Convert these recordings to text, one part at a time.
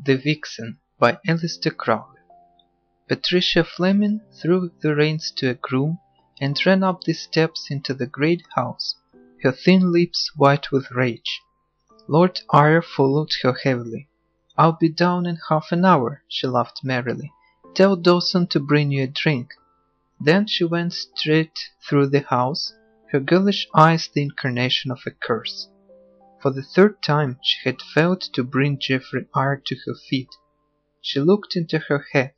The Vixen by Aleister Crowley. Patricia Fleming threw the reins to a groom and ran up the steps into the great house, her thin lips white with rage. Lord Eyre followed her heavily. "I'll be down in half an hour," she laughed merrily. "Tell Dawson to bring you a drink." Then she went straight through the house, her girlish eyes the incarnation of a curse. For the third time she had failed to bring Geoffrey Eyre to her feet. She looked into her head.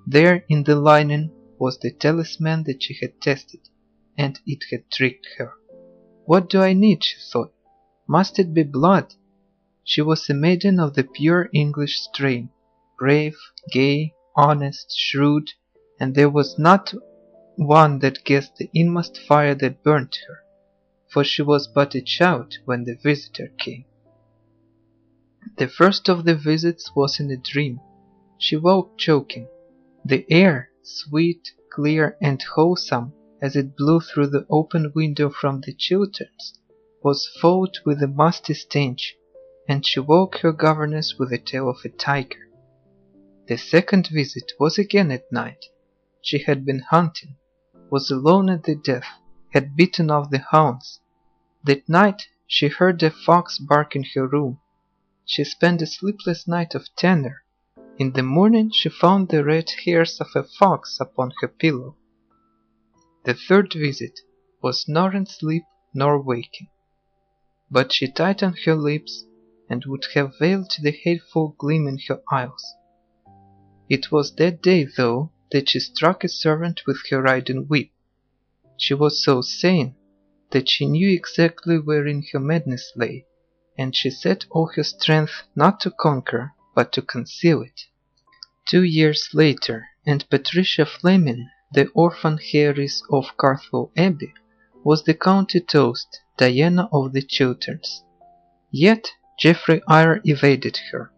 There in the lining was the talisman that she had tested, and it had tricked her. "What do I need?" she thought. "Must it be blood?" She was a maiden of the pure English strain, brave, gay, honest, shrewd, and there was not one that guessed the inmost fire that burnt her, for she was but a child when the visitor came. The first of the visits was in a dream. She woke choking. The air, sweet, clear, and wholesome as it blew through the open window from the Chilterns, was fouled with a musty stench, and she woke her governess with the tail of a tiger. The second visit was again at night. She had been hunting, was alone at the death, had beaten off the hounds. That night she heard a fox bark in her room. She spent a sleepless night of terror. In the morning she found the red hairs of a fox upon her pillow. The third visit was nor in sleep nor waking. But she tightened her lips, and would have veiled the hateful gleam in her eyes. It was that day, though, that she struck a servant with her riding whip. She was so sane that she knew exactly wherein her madness lay, and she set all her strength not to conquer, but to conceal it. 2 years later, and Patricia Fleming, the orphan heiress of Carthwell Abbey, was the county toast, Diana of the Chilterns. Yet Geoffrey Eyre evaded her.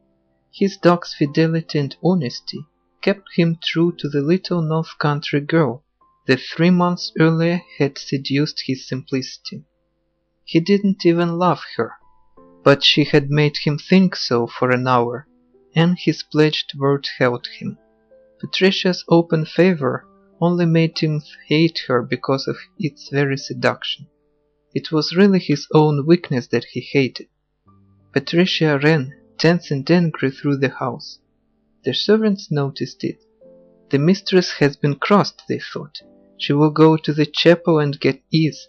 His dog's fidelity and honesty kept him true to the little north country girl that 3 months earlier had seduced his simplicity. He didn't even love her, but she had made him think so for an hour, and his pledged word held him. Patricia's open favor only made him hate her because of its very seduction. It was really his own weakness that he hated. Patricia ran, tense and angry, through the house. The servants noticed it. The mistress has been crossed, they thought. She will go to the chapel and get ease,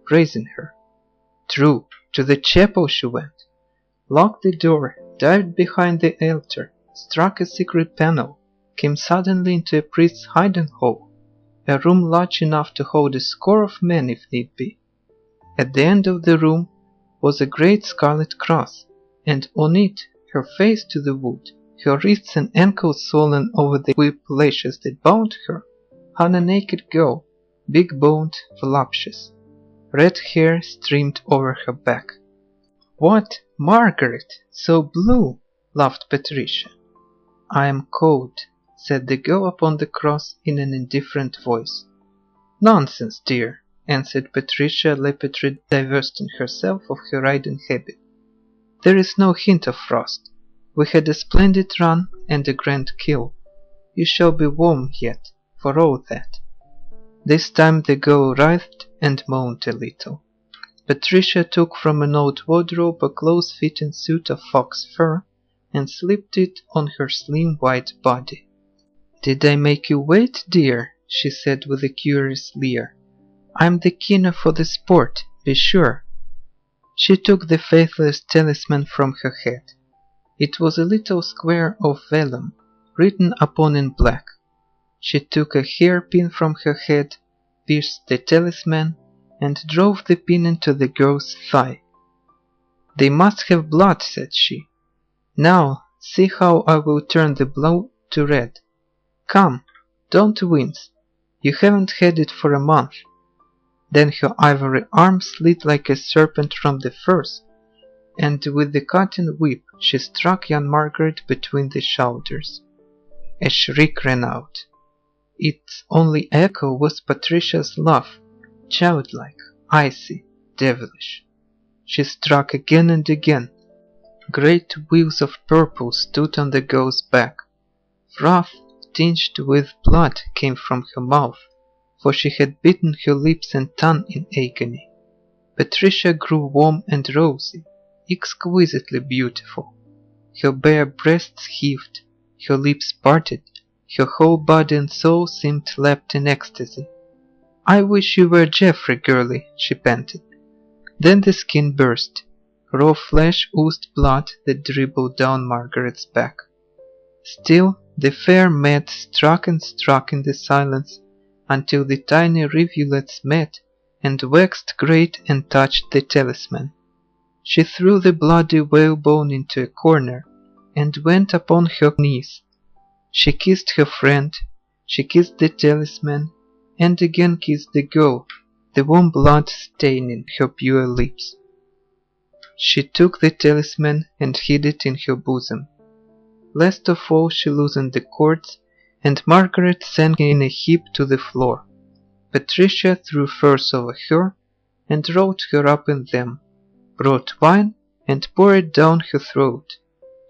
praising her. True, to the chapel she went, locked the door, dived behind the altar, struck a secret panel, came suddenly into a priest's hiding hole, a room large enough to hold a score of men if need be. At the end of the room was a great scarlet cross, and on it, her face to the wood, her wrists and ankles swollen over the whip lashes that bound her, hung a naked girl, big-boned, voluptuous. Red hair streamed over her back. "What, Margaret, so blue?" laughed Patricia. "I am cold," said the girl upon the cross in an indifferent voice. "Nonsense, dear," answered Patricia, rapidly divesting herself of her riding habit. "There is no hint of frost. We had a splendid run and a grand kill. You shall be warm yet, for all that." This time the girl writhed and moaned a little. Patricia took from an old wardrobe a close-fitting suit of fox fur and slipped it on her slim white body. "Did I make you wait, dear?" she said with a curious leer. "I'm the keener for the sport, be sure." She took the faithless talisman from her head. It was a little square of vellum, written upon in black. She took a hairpin from her head, pierced the talisman, and drove the pin into the girl's thigh. "They must have blood," said she. "Now see how I will turn the blue to red. Come, don't wince. You haven't had it for a month." Then her ivory arm slid like a serpent from the furs, and with the cutting whip she struck young Margaret between the shoulders. A shriek rang out. Its only echo was Patricia's laugh, childlike, icy, devilish. She struck again and again. Great wheels of purple stood on the girl's back. Froth tinged with blood came from her mouth, for she had bitten her lips and tongue in agony. Patricia grew warm and rosy, exquisitely beautiful. Her bare breasts heaved, her lips parted, her whole body and soul seemed lapped in ecstasy. "I wish you were Geoffrey, girlie," she panted. Then the skin burst. Raw flesh oozed blood that dribbled down Margaret's back. Still the fair mat struck and struck in the silence until the tiny rivulets met and waxed great and touched the talisman. She threw the bloody whalebone into a corner and went upon her knees. She kissed her friend, she kissed the talisman, and again kissed the girl, the warm blood staining her pure lips. She took the talisman and hid it in her bosom. Last of all she loosened the cords, and Margaret sank in a heap to the floor. Patricia threw furs over her, and rolled her up in them, brought wine, and poured it down her throat.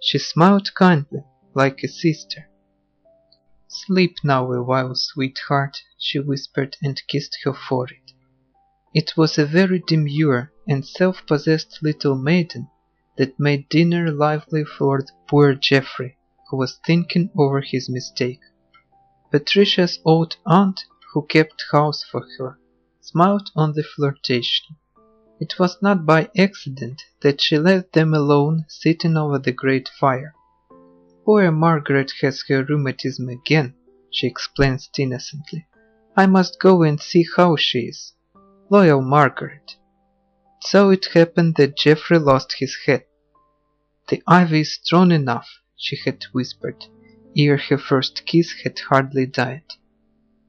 She smiled kindly, like a sister. "Sleep now a while, sweetheart," she whispered and kissed her forehead. It was a very demure and self-possessed little maiden that made dinner lively for the poor Geoffrey, who was thinking over his mistake. Patricia's old aunt, who kept house for her, smiled on the flirtation. It was not by accident that she left them alone sitting over the great fire. "Poor Margaret has her rheumatism again," she explained innocently. "I must go and see how she is. Loyal Margaret." So it happened that Geoffrey lost his head. "The ivy is strong enough," she had whispered, ere her first kiss had hardly died.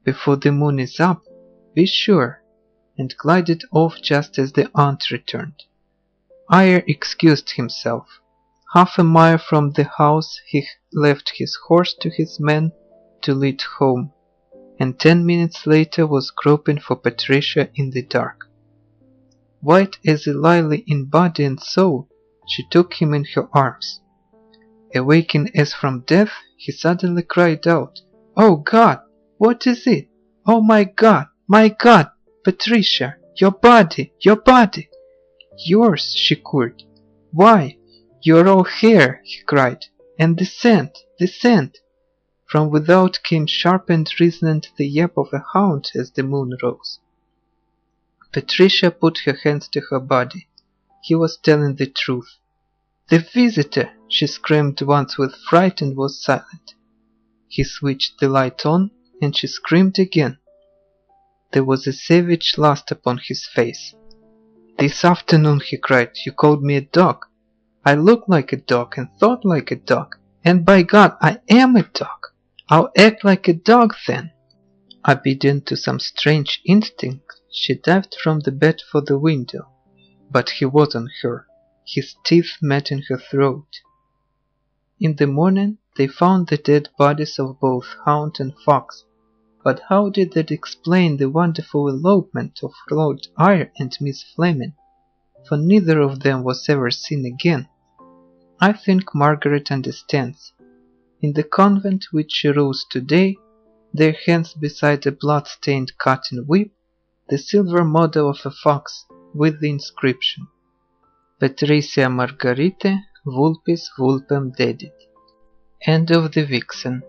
"Before the moon is up, be sure," and glided off just as the aunt returned. Eyre excused himself. Half a mile from the house he left his horse to his men to lead home, and 10 minutes later was groping for Patricia in the dark. White as a lily in body and soul, she took him in her arms. Awaking as from death, he suddenly cried out, "Oh God! What is it? Oh my God! My God! Patricia! Your body! Your body!" "Yours!" she cooed. "Why, you're all hair!" he cried. "And the scent! The scent!" From without came sharp and resonant the yap of a hound as the moon rose. Patricia put her hands to her body. He was telling the truth. "The visitor!" she screamed once with fright and was silent. He switched the light on, and she screamed again. There was a savage lust upon his face. "This afternoon," he cried, "you called me a dog. I looked like a dog and thought like a dog, and by God, I am a dog. I'll act like a dog then." Obedient to some strange instinct, she dived from the bed for the window, but he was on her. His teeth met in her throat. In the morning they found the dead bodies of both hound and fox, but how did that explain the wonderful elopement of Lord Eyre and Miss Fleming? For neither of them was ever seen again. I think Margaret understands. In the convent which she rules today, there hangs beside a blood-stained cotton whip the silver model of a fox with the inscription, "Patricia Margarite vulpis vulpem dedit." End of The Vixen.